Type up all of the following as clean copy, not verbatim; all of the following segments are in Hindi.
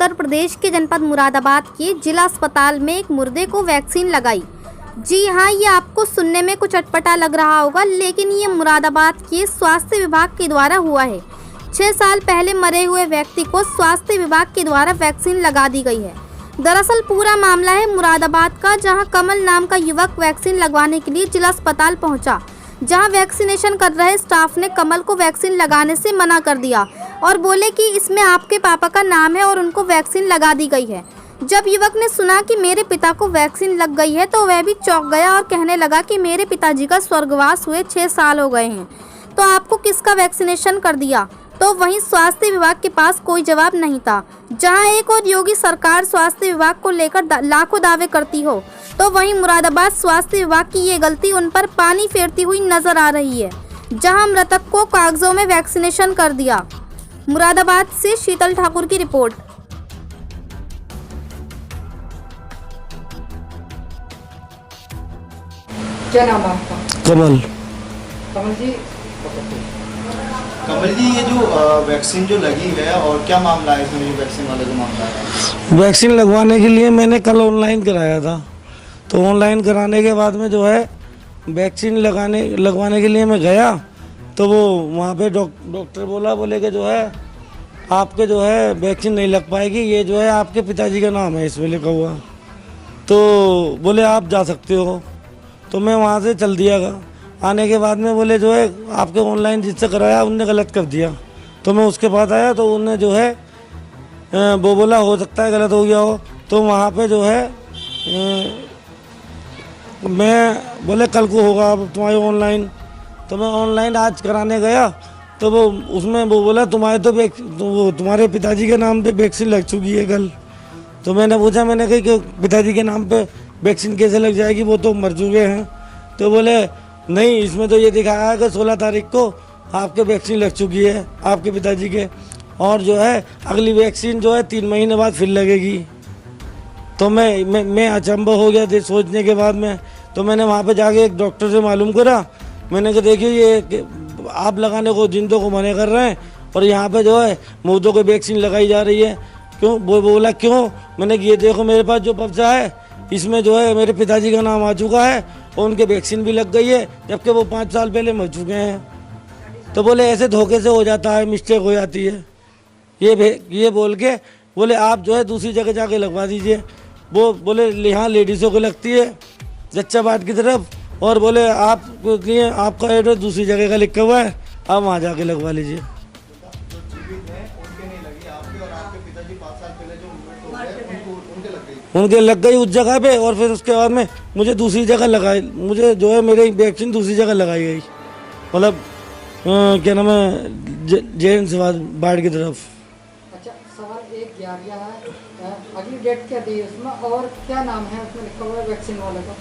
उत्तर प्रदेश के जनपद मुरादाबाद के जिला अस्पताल में एक मुर्दे को वैक्सीन लगाई। जी हाँ, ये आपको सुनने में कुछ अटपटा लग रहा होगा, लेकिन ये मुरादाबाद के स्वास्थ्य विभाग के द्वारा हुआ है। 6 साल पहले मरे हुए व्यक्ति को स्वास्थ्य विभाग के द्वारा वैक्सीन लगा दी गई है। दरअसल पूरा मामला है मुरादाबाद का, जहां कमल नाम का युवक वैक्सीन लगवाने के लिए जिला अस्पताल पहुंचा, जहां वैक्सीनेशन कर रहे स्टाफ ने कमल को वैक्सीन लगाने से मना कर दिया और बोले कि इसमें आपके पापा का नाम है और उनको वैक्सीन लगा दी गई है। जब युवक ने सुना कि मेरे पिता को वैक्सीन लग गई है तो वह भी चौंक गया और कहने लगा कि मेरे पिताजी का स्वर्गवास हुए 6 साल हो गए हैं, तो आपको किसका वैक्सीनेशन कर दिया। तो वहीं स्वास्थ्य विभाग के पास कोई जवाब नहीं था। जहां एक और योगी सरकार स्वास्थ्य विभाग को लेकर लाखों दावे करती हो, तो वहीं मुरादाबाद स्वास्थ्य विभाग की ये गलती उन पर पानी फेरती हुई नजर आ रही है, जहां मृतक को कागजों में वैक्सीनेशन कर दिया। मुरादाबाद से शीतल ठाकुर की रिपोर्ट। क्या नाम है आपका? कमल। कमल जी, ये जो वैक्सीन जो लगी है और क्या मामला है इसमें, जो वैक्सीन वाले का मामला है? वैक्सीन लगवाने के लिए मैंने कल ऑनलाइन कराया था, तो ऑनलाइन कराने के बाद में जो है वैक्सीन लगवाने के लिए मैं गया, तो वो वहाँ पे डॉक्टर बोले कि जो है आपके जो है वैक्सीन नहीं लग पाएगी, ये जो है आपके पिताजी का नाम है इसमें लिखा हुआ, तो बोले आप जा सकते हो। तो मैं वहाँ से चल दिया। आने के बाद में बोले जो है आपके ऑनलाइन जिससे कराया उनने गलत कर दिया, तो मैं उसके पास आया तो उनने जो है वो बोला हो सकता है गलत हो गया हो। तो वहाँ पे जो है मैं बोले कल को होगा अब तुम्हारे ऑनलाइन, तो मैं ऑनलाइन आज कराने गया, तो वो उसमें वो बोला तुम्हारे पिताजी के नाम पे वैक्सीन लग चुकी है कल। तो मैंने पूछा, मैंने कहा कि पिताजी के नाम पे वैक्सीन कैसे लग जाएगी, वो तो मर चुके हैं। तो बोले नहीं, इसमें तो ये दिखाया है कि 16 तारीख को आपके वैक्सीन लग चुकी है आपके पिताजी के, और जो है अगली वैक्सीन जो है 3 महीने बाद फिर लगेगी। तो मैं अचंभव हो गया थे सोचने के बाद में। तो मैंने वहाँ पे जाके एक डॉक्टर से मालूम करा, मैंने कहा देखिए ये आप लगाने को जिंदों को मना कर रहे हैं और यहाँ पे जो है मुर्दों को वैक्सीन लगाई जा रही है, क्यों? वो बोला क्यों? मैंने ये देखो मेरे पास जो पर्चा है इसमें जो है मेरे पिताजी का नाम आ चुका है और उनके वैक्सीन भी लग गई है, जबकि वो 5 साल पहले मर चुके हैं। तो बोले ऐसे धोखे से हो जाता है, मिस्टेक हो जाती है, ये बोल के बोले आप जो है दूसरी जगह जाके लगवा दीजिए। वो बोले यहाँ लेडीज़ों को लगती है जच्चाबाट की तरफ, और बोले आपको लिए आपका एड्रेस दूसरी जगह का लिखा हुआ है, आप वहाँ जाके लगवा लीजिए। उनके लग गई उस जगह पे, और फिर उसके बाद में मुझे दूसरी जगह लगाई, मुझे जो है मेरी वैक्सीन दूसरी जगह लगाई गई, मतलब क्या नाम है जैन बाढ़ की तरफ। अच्छा, सवाल एक यारिया है, अगली डेट क्या दी उसमें और क्या नाम है उसमें लिखा हुआ है वैक्सीन वाले का?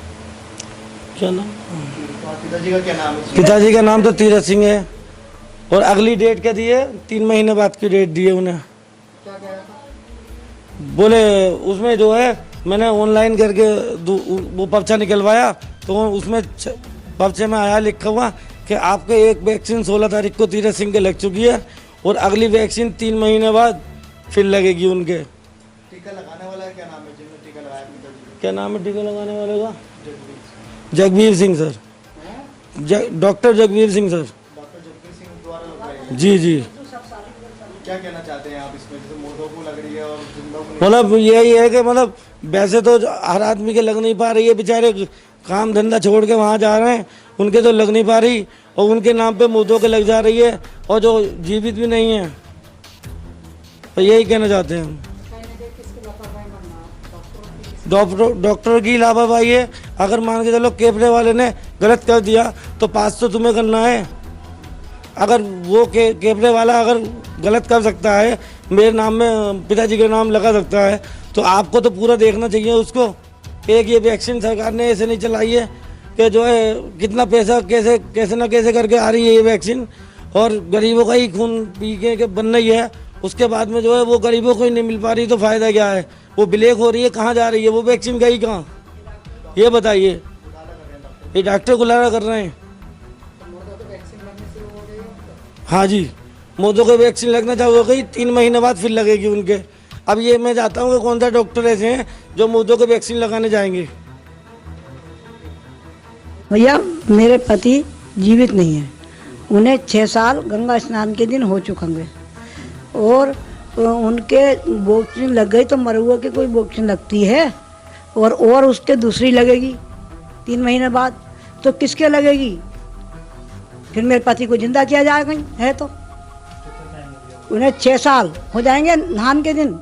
क्या नाम? पिताजी का क्या नाम है? पिताजी का नाम तो तीरथ सिंह है, और अगली डेट क्या दी है? 3 महीने बाद की डेट दी है उन्हें। क्या कह रहा था? बोले उसमें जो है मैंने ऑनलाइन करके वो पर्चा निकलवाया, तो उसमें पर्चे में आया लिखा हुआ कि आपके एक वैक्सीन 16 तारीख को तीरथ सिंह के लग चुकी है और अगली वैक्सीन 3 महीने बाद फिर लगेगी उनके। टीका लगाने वाला क्या नाम है जिन्होंने टीका लगाया पिताजी? क्या नाम है टीका लगाने वाले का? Jagbir Singh sir, doctor Jagbir Singh sir. Doctor Jagbir Singh द्वारा लगाया? जी जी। क्या कहना चाहते हैं आप इसमें, जैसे मुर्दों को लग रही है और जिंदों को? मतलब यही है कि मतलब वैसे तो हर आदमी के लग नहीं पा रही है, बेचारे काम धंधा छोड़ के वहाँ जा रहे हैं, उनके तो लग नहीं पा रही, और उनके नाम पे मुर्दों के लग जा रही है, और जो जीवित भी नहीं है। तो यही कहना चाहते हैं हम। डॉक्टर की लापरवाही है। अगर मान के चलो कैमरे वाले ने गलत कर दिया तो 500 तुम्हें करना है। अगर वो कैमरे वाला अगर गलत कर सकता है, मेरे नाम में पिताजी का नाम लगा सकता है, तो आपको तो पूरा देखना चाहिए उसको। एक ये वैक्सीन सरकार ने ऐसे नहीं चलाई है कि जो है कितना पैसा कैसे ना कैसे करके आ रही है ये वैक्सीन, और गरीबों का ही खून पी के बन रही है। उसके बाद में जो है वो गरीबों को ही नहीं मिल पा रही, तो फ़ायदा क्या है? वो ब्लैक हो रही है, कहाँ जा रही है वो वैक्सीन? गई कहाँ, ये बताइए। ये डॉक्टर गुलारा कर रहे हैं। हाँ जी, मोदों को वैक्सीन लगना चालू हो गई, 3 महीने बाद फिर लगेगी उनके। अब ये मैं चाहता हूँ कि कौन सा डॉक्टर ऐसे हैं जो मुर्दों को वैक्सीन लगाने जाएंगे। भैया मेरे पति जीवित नहीं है, उन्हें 6 साल गंगा स्नान के दिन हो चुके हैं और उनके वैक्सीन लग गई तो मरुआ की कोई वैक्सीन लगती है और उसके दूसरी लगेगी 3 महीने बाद, तो किसके लगेगी? फिर मेरे पति को जिंदा किया जाएगा है तो उन्हें 6 साल हो जाएंगे नहान के दिन,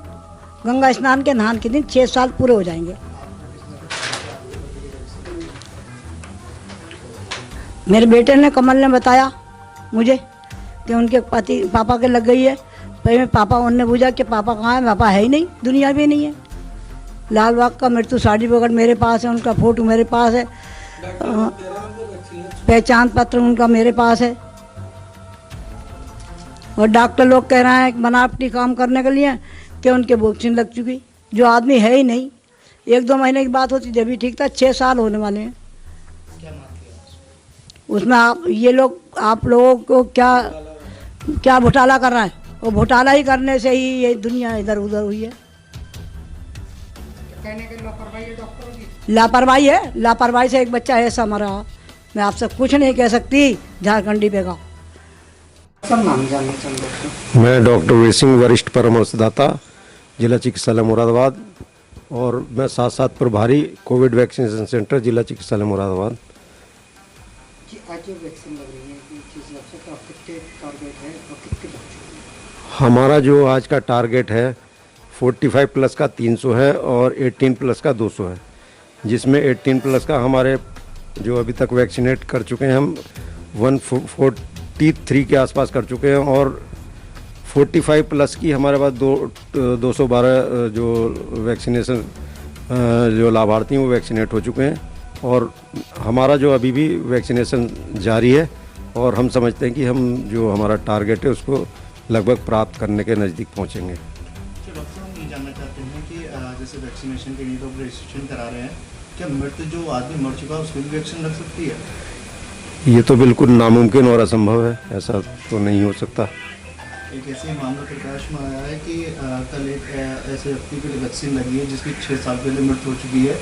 गंगा स्नान के नहान के दिन 6 साल पूरे हो जाएंगे। मेरे बेटे ने कमल ने बताया मुझे कि उनके पति पापा के लग गई है। पहले पापा उनने पूछा कि पापा कहाँ है, पापा है ही नहीं, दुनिया में नहीं है। लाल बाग का मृत्यु सर्टिफिकेट मेरे पास है, उनका फोटो मेरे पास है, पहचान पत्र उनका मेरे पास है और डॉक्टर लोग कह रहे हैं बनावटी काम करने के लिए कि उनके वैक्सीन लग चुकी, जो आदमी है ही नहीं। 1-2 महीने की बात होती जब भी ठीक था, 6 साल होने वाले हैं। उसमें आप लोगों को क्या घोटाला कर रहा है? वो घोटाला ही करने से ही ये दुनिया इधर उधर हुई है। कहने के लापरवाही है डॉक्टरों की। लापरवाही से एक बच्चा ऐसा मरा। मैं आपसे कुछ नहीं कह सकती झारखंडी पे का। सब नाम जानना चाहूँगा। मैं डॉक्टर वीर सिंह, वरिष्ठ परामर्शदाता, जिला चिकित्सालय मुरादाबाद, और मैं साथ साथ प्रभारी कोविड वैक्सीनेशन सेंटर, जिला चिकित्सालय मुरादाबाद। जी आज जो वैक्सीन लग रही है किस हिसाब से तो कितने टारगेट है और कितने बच्चों? हमारा जो आज का टारगेट है 45 प्लस का 300 है और 18 प्लस का 200 है, जिसमें 18 प्लस का हमारे जो अभी तक वैक्सीनेट कर चुके हैं हम 143 के आसपास कर चुके हैं और 45 प्लस की हमारे पास 212 जो वैक्सीनेशन जो लाभार्थी हैं वो वैक्सीनेट हो चुके हैं और हमारा जो अभी भी वैक्सीनेशन जारी है और हम समझते हैं कि हम जो हमारा टारगेट है उसको लगभग प्राप्त करने के नज़दीक पहुंचेंगे। तो डॉक्टर हम ये जानना चाहते हैं कि जैसे वैक्सीनेशन के लिए तो रजिस्ट्रेशन करा रहे हैं, क्या मृत जो आदमी मर चुका है उसको भी वैक्सीन लग सकती है? ये तो बिल्कुल नामुमकिन और असंभव है, ऐसा तो नहीं हो सकता। एक ऐसे मामला प्रकाश में आया है कि कल एक ऐसे व्यक्ति को वैक्सीन लगी है जिसकी 6 साल पहले मृत्यु हो चुकी है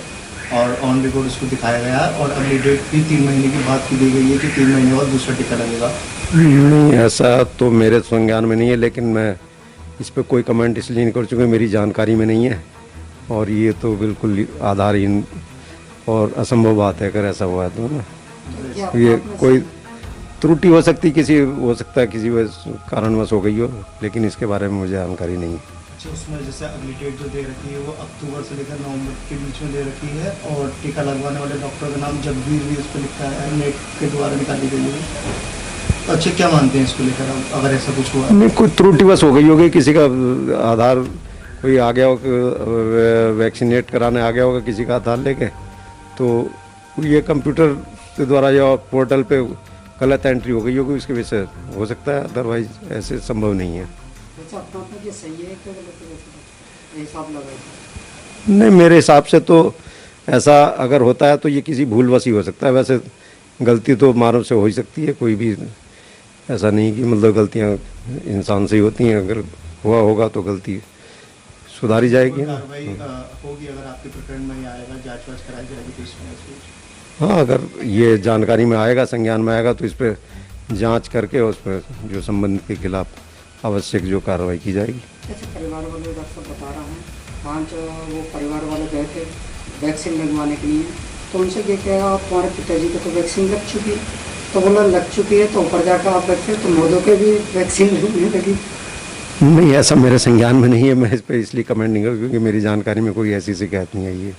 और ऑन रिकॉर्ड उसको दिखाया गया है और अगली डेट भी 3 महीने की बात की दी गई है कि 3 महीने बाद दूसरा टीका लगेगा। नहीं, ऐसा तो मेरे संज्ञान में नहीं है, लेकिन मैं इस पर कोई कमेंट इसलिए नहीं कर चुका, मेरी जानकारी में नहीं है और ये तो बिल्कुल आधारहीन और असंभव बात है अगर ऐसा हुआ है तो ना। ये कोई त्रुटि हो सकती, हो सकता है किसी कारणवश हो गई हो, लेकिन इसके बारे में मुझे जानकारी नहीं है। अच्छा, उसमें जैसे अगली डेट जो दे रखी है वो अक्टूबर से लेकर नवंबर के बीच में दे रखी है और टीका लगवाने वाले डॉक्टर का नाम जगबीर भी उस पर लिखा है, नेट के द्वारा निकाली गई है। अच्छा, क्या मानते हैं इसको लेकर अगर ऐसा कुछ हुआ? नहीं, कोई त्रुटिवश हो गई होगी, किसी का आधार कोई आ गया होगा, वैक्सीनेट कराने आ गया होगा किसी का आधार लेके, तो ये कंप्यूटर के द्वारा या पोर्टल पे गलत एंट्री हो गई होगी, उसके वजह से हो सकता है, अदरवाइज ऐसे संभव नहीं है। ये सही है कि हिसाब लगा? नहीं, मेरे हिसाब से तो ऐसा अगर होता है तो ये किसी भूलवश ही हो सकता है, वैसे गलती तो मानव से हो ही सकती है, कोई भी ऐसा नहीं कि मतलब गलतियां इंसान से ही होती हैं, अगर हुआ होगा तो गलती सुधारी जाएगी। कार्रवाई होगी अगर आपके प्रकरण में आएगा, जांच वाच कराई जाएगी तो इसमें? हाँ, अगर ये जानकारी में आएगा, संज्ञान में आएगा तो इस पर जांच करके उस पर जो संबंधित के खिलाफ आवश्यक जो कार्रवाई की जाएगी। ऐसे परिवार वाले डॉक्टर बता रहा हूँ 5 वो परिवार वाले गए थे वैक्सीन लगवाने के लिए, तो उनसे ये कहेगा आप तुम्हारे पिताजी को तो वैक्सीन लग चुकी है, तो बोला लग चुकी है तो ऊपर जाकर आप बैठे तो मोदों के भी वैक्सीन लगने लगी। नहीं, ऐसा मेरे संज्ञान में नहीं है, मैं इस पर इसलिए कमेंट नहीं करूँ क्योंकि मेरी जानकारी में कोई ऐसी शिकायत नहीं आई है।